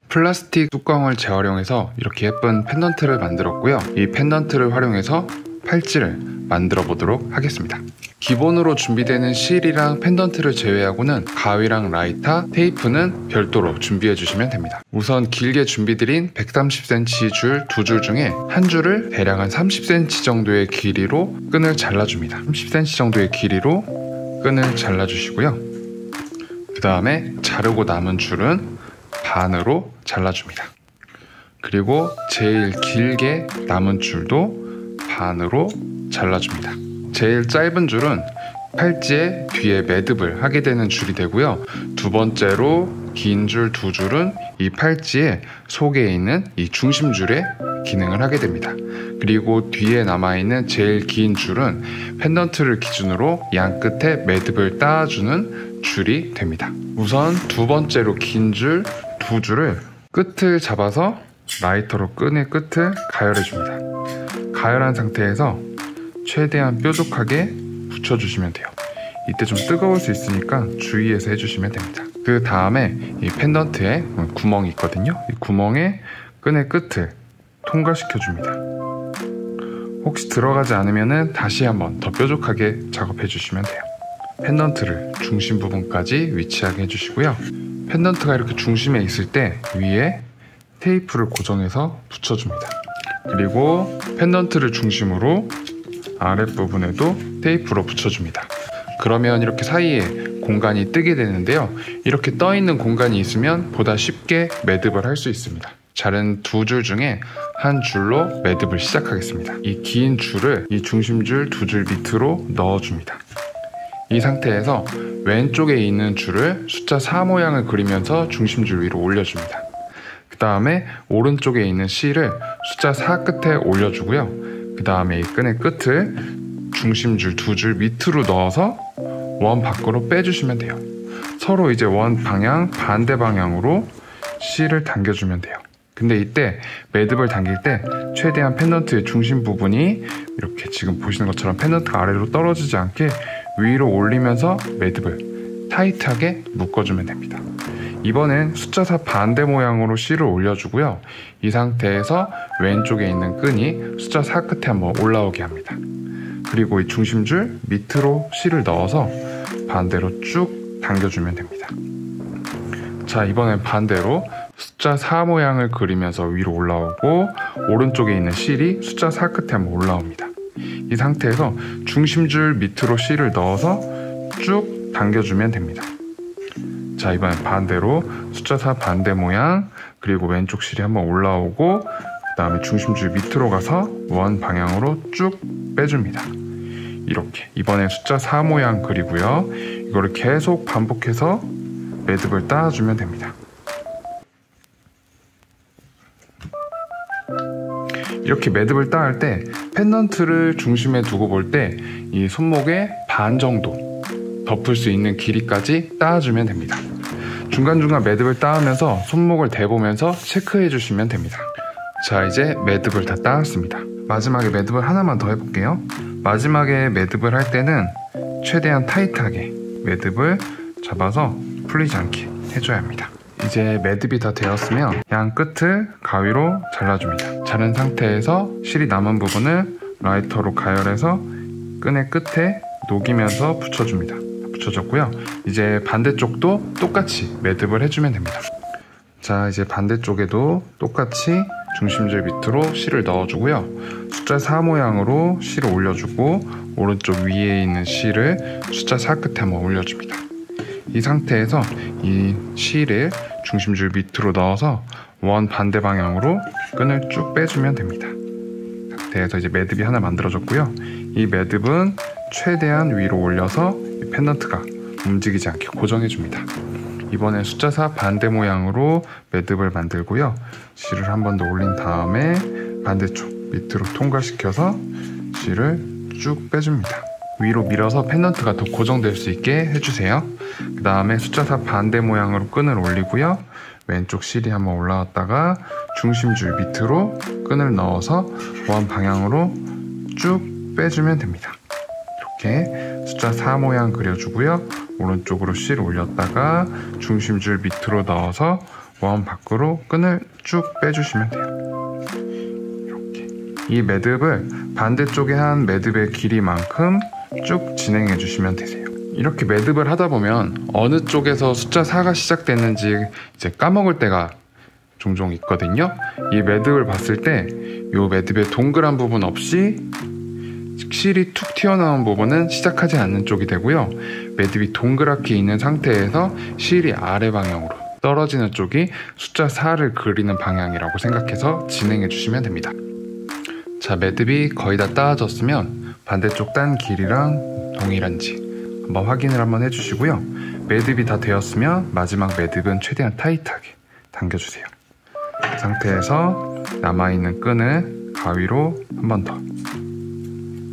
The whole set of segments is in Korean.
플라스틱 뚜껑을 재활용해서 이렇게 예쁜 펜던트를 만들었고요. 이 펜던트를 활용해서 팔찌를 만들어 보도록 하겠습니다. 기본으로 준비되는 실이랑 펜던트를 제외하고는 가위랑 라이터, 테이프는 별도로 준비해 주시면 됩니다. 우선 길게 준비드린 130cm 줄 두 줄 중에 한 줄을 대략 한 30cm 정도의 길이로 끈을 잘라줍니다. 30cm 정도의 길이로 끈을 잘라주시고요. 그 다음에 자르고 남은 줄은 반으로 잘라줍니다. 그리고 제일 길게 남은 줄도 반으로 잘라줍니다. 제일 짧은 줄은 팔찌의 뒤에 매듭을 하게 되는 줄이 되고요. 두 번째로 긴 줄 두 줄은 이 팔찌의 속에 있는 이 중심줄에 기능을 하게 됩니다. 그리고 뒤에 남아있는 제일 긴 줄은 펜던트를 기준으로 양 끝에 매듭을 따주는 줄이 됩니다. 우선 두 번째로 긴 줄 두 줄을 끝을 잡아서 라이터로 끈의 끝을 가열해 줍니다. 가열한 상태에서 최대한 뾰족하게 붙여주시면 돼요. 이때 좀 뜨거울 수 있으니까 주의해서 해주시면 됩니다. 그 다음에 이 펜던트에 구멍이 있거든요. 이 구멍에 끈의 끝을 통과시켜 줍니다. 혹시 들어가지 않으면 다시 한번 더 뾰족하게 작업해 주시면 돼요. 펜던트를 중심 부분까지 위치하게 해주시고요. 펜던트가 이렇게 중심에 있을 때 위에 테이프를 고정해서 붙여줍니다. 그리고 펜던트를 중심으로 아랫부분에도 테이프로 붙여줍니다. 그러면 이렇게 사이에 공간이 뜨게 되는데요. 이렇게 떠있는 공간이 있으면 보다 쉽게 매듭을 할 수 있습니다. 자른 두 줄 중에 한 줄로 매듭을 시작하겠습니다. 이 긴 줄을 이 중심줄 두 줄 밑으로 넣어줍니다. 이 상태에서 왼쪽에 있는 줄을 숫자 4 모양을 그리면서 중심줄 위로 올려줍니다. 그 다음에 오른쪽에 있는 실을 숫자 4 끝에 올려주고요. 그 다음에 이 끈의 끝을 중심줄 두 줄 밑으로 넣어서 원 밖으로 빼주시면 돼요. 서로 이제 원 방향 반대 방향으로 실을 당겨주면 돼요. 근데 이때 매듭을 당길 때 최대한 펜던트의 중심 부분이 이렇게 지금 보시는 것처럼 펜던트가 아래로 떨어지지 않게 위로 올리면서 매듭을 타이트하게 묶어주면 됩니다. 이번엔 숫자 4 반대 모양으로 실을 올려주고요. 이 상태에서 왼쪽에 있는 끈이 숫자 4 끝에 한번 올라오게 합니다. 그리고 이 중심줄 밑으로 실을 넣어서 반대로 쭉 당겨주면 됩니다. 자, 이번엔 반대로 숫자 4 모양을 그리면서 위로 올라오고 오른쪽에 있는 실이 숫자 4 끝에 한번 올라옵니다. 이 상태에서 중심줄 밑으로 실을 넣어서 쭉 당겨주면 됩니다. 자, 이번엔 반대로 숫자 4 반대 모양 그리고 왼쪽 실이 한번 올라오고 그 다음에 중심줄 밑으로 가서 원 방향으로 쭉 빼줍니다. 이렇게 이번엔 숫자 4 모양 그리고요. 이거를 계속 반복해서 매듭을 따주면 됩니다. 이렇게 매듭을 따을 때 펜던트를 중심에 두고 볼 때 이 손목의 반 정도 덮을 수 있는 길이까지 따주면 됩니다. 중간중간 매듭을 따으면서 손목을 대보면서 체크해 주시면 됩니다. 자, 이제 매듭을 다 따았습니다. 마지막에 매듭을 하나만 더 해볼게요. 마지막에 매듭을 할 때는 최대한 타이트하게 매듭을 잡아서 풀리지 않게 해줘야 합니다. 이제 매듭이 다 되었으면 양 끝을 가위로 잘라줍니다. 자른 상태에서 실이 남은 부분을 라이터로 가열해서 끈의 끝에 녹이면서 붙여줍니다. 붙여줬고요. 이제 반대쪽도 똑같이 매듭을 해주면 됩니다. 자, 이제 반대쪽에도 똑같이 중심줄 밑으로 실을 넣어주고요. 숫자 4 모양으로 실을 올려주고 오른쪽 위에 있는 실을 숫자 4 끝에 한번 올려줍니다. 이 상태에서 이 실을 중심줄 밑으로 넣어서 원 반대 방향으로 끈을 쭉 빼주면 됩니다. 이 상태에서 이제 매듭이 하나 만들어졌고요. 이 매듭은 최대한 위로 올려서 이 펜던트가 움직이지 않게 고정해줍니다. 이번엔 숫자 4 반대 모양으로 매듭을 만들고요. 실을 한 번 더 올린 다음에 반대쪽 밑으로 통과시켜서 실을 쭉 빼줍니다. 위로 밀어서 펜던트가 더 고정될 수 있게 해주세요. 그 다음에 숫자 4 반대 모양으로 끈을 올리고요. 왼쪽 실이 한번 올라왔다가 중심줄 밑으로 끈을 넣어서 원 방향으로 쭉 빼주면 됩니다. 이렇게 숫자 4 모양 그려주고요. 오른쪽으로 실 올렸다가 중심줄 밑으로 넣어서 원 밖으로 끈을 쭉 빼주시면 돼요. 이렇게. 이 매듭을 반대쪽에 한 매듭의 길이만큼 쭉 진행해 주시면 되세요. 이렇게 매듭을 하다 보면 어느 쪽에서 숫자 4가 시작됐는지 이제 까먹을 때가 종종 있거든요. 이 매듭을 봤을 때 이 매듭의 동그란 부분 없이 실이 툭 튀어나온 부분은 시작하지 않는 쪽이 되고요. 매듭이 동그랗게 있는 상태에서 실이 아래 방향으로 떨어지는 쪽이 숫자 4를 그리는 방향이라고 생각해서 진행해 주시면 됩니다. 자, 매듭이 거의 다 따아졌으면 반대쪽 단 길이랑 동일한지 확인을 한번 해주시고요. 매듭이 다 되었으면 마지막 매듭은 최대한 타이트하게 당겨주세요. 그 상태에서 남아있는 끈을 가위로 한 번 더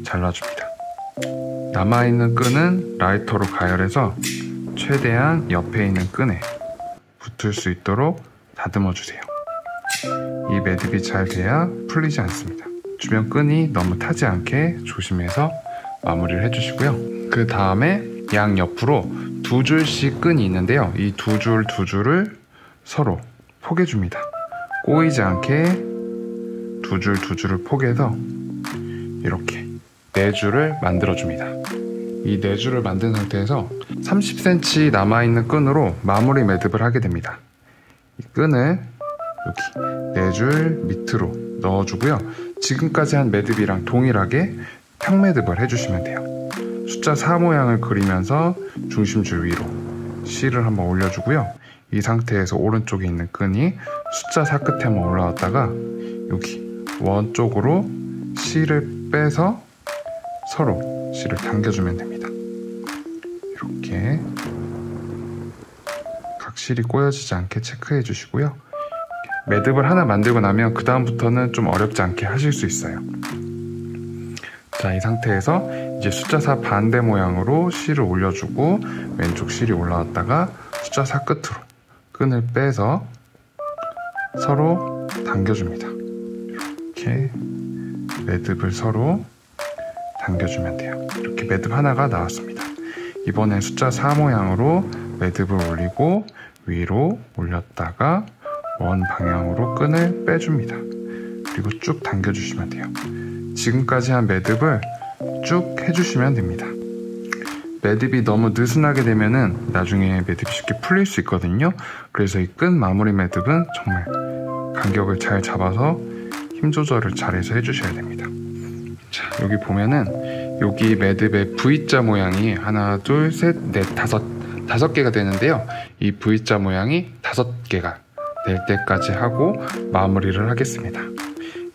잘라줍니다. 남아있는 끈은 라이터로 가열해서 최대한 옆에 있는 끈에 붙을 수 있도록 다듬어 주세요. 이 매듭이 잘 돼야 풀리지 않습니다. 주변 끈이 너무 타지 않게 조심해서 마무리를 해주시고요. 그 다음에 양 옆으로 두 줄씩 끈이 있는데요. 이 두 줄을 서로 포개줍니다. 꼬이지 않게 두 줄을 포개서 이렇게 4줄을 만들어줍니다. 이 4줄을 만든 상태에서 30cm 남아있는 끈으로 마무리 매듭을 하게 됩니다. 이 끈을 여기 4줄 밑으로 넣어주고요. 지금까지 한 매듭이랑 동일하게 평매듭을 해주시면 돼요. 숫자 4 모양을 그리면서 중심줄 위로 실을 한번 올려주고요. 이 상태에서 오른쪽에 있는 끈이 숫자 4 끝에 한번 올라왔다가 여기 원 쪽으로 실을 빼서 서로 실을 당겨주면 됩니다. 이렇게 각 실이 꼬여지지 않게 체크해 주시고요. 매듭을 하나 만들고 나면 그 다음부터는 좀 어렵지 않게 하실 수 있어요. 자, 이 상태에서 이제 숫자 4 반대 모양으로 실을 올려주고 왼쪽 실이 올라왔다가 숫자 4 끝으로 끈을 빼서 서로 당겨줍니다. 이렇게 매듭을 서로 당겨주면 돼요. 이렇게 매듭 하나가 나왔습니다. 이번엔 숫자 4 모양으로 매듭을 올리고 위로 올렸다가 원 방향으로 끈을 빼줍니다. 그리고 쭉 당겨주시면 돼요. 지금까지 한 매듭을 쭉 해주시면 됩니다. 매듭이 너무 느슨하게 되면은 나중에 매듭이 쉽게 풀릴 수 있거든요. 그래서 이 끈 마무리 매듭은 정말 간격을 잘 잡아서 힘 조절을 잘해서 해주셔야 됩니다. 자, 여기 보면은 여기 매듭의 V자 모양이 하나, 둘, 셋, 넷, 다섯 개가 되는데요. 이 V자 모양이 5개가 될 때까지 하고 마무리를 하겠습니다.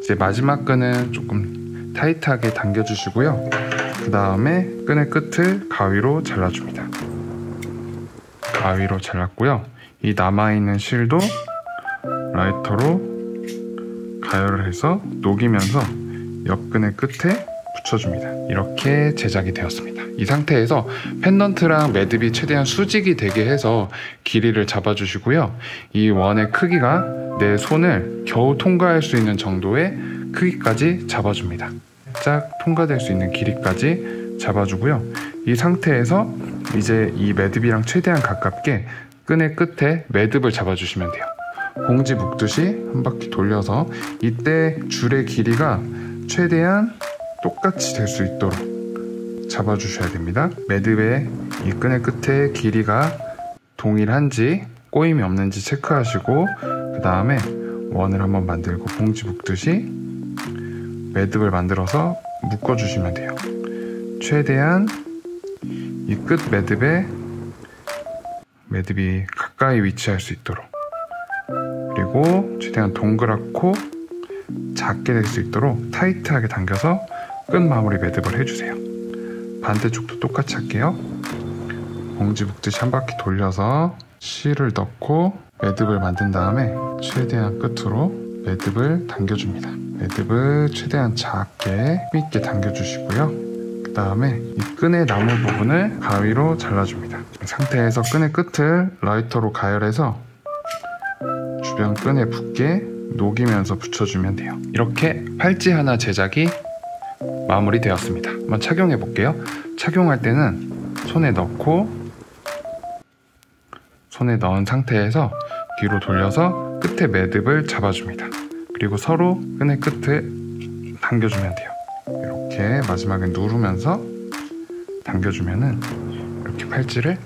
이제 마지막 끈은 조금 타이트하게 당겨주시고요. 그 다음에 끈의 끝을 가위로 잘라줍니다. 가위로 잘랐고요. 이 남아있는 실도 라이터로 가열을 해서 녹이면서 옆끈의 끝에 붙여줍니다. 이렇게 제작이 되었습니다. 이 상태에서 펜던트랑 매듭이 최대한 수직이 되게 해서 길이를 잡아주시고요. 이 원의 크기가 내 손을 겨우 통과할 수 있는 정도의 크기까지 잡아줍니다. 살짝 통과될 수 있는 길이까지 잡아주고요. 이 상태에서 이제 이 매듭이랑 최대한 가깝게 끈의 끝에 매듭을 잡아주시면 돼요. 봉지 묶듯이 한 바퀴 돌려서 이때 줄의 길이가 최대한 똑같이 될 수 있도록 잡아주셔야 됩니다. 매듭의 이 끈의 끝에 길이가 동일한지 꼬임이 없는지 체크하시고 그 다음에 원을 한번 만들고 봉지 묶듯이 매듭을 만들어서 묶어주시면 돼요. 최대한 이 끝 매듭이 가까이 위치할 수 있도록, 그리고 최대한 동그랗고 작게 될 수 있도록 타이트하게 당겨서 끈 마무리 매듭을 해주세요. 반대쪽도 똑같이 할게요. 봉지 묶듯이 한 바퀴 돌려서 실을 넣고 매듭을 만든 다음에 최대한 끝으로 매듭을 당겨줍니다. 매듭을 최대한 작게 힘있게 당겨주시고요. 그 다음에 이 끈의 남은 부분을 가위로 잘라줍니다. 이 상태에서 끈의 끝을 라이터로 가열해서 주변 끈에 붙게 녹이면서 붙여주면 돼요. 이렇게 팔찌 하나 제작이 마무리되었습니다. 한번 착용해 볼게요. 착용할 때는 손에 넣은 상태에서 뒤로 돌려서 끝에 매듭을 잡아줍니다. 그리고 서로 끈의 끝에 당겨주면 돼요. 이렇게 마지막에 누르면서 당겨주면은 이렇게 팔찌를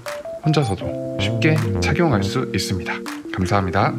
혼자서도 쉽게 착용할 수 있습니다. 감사합니다.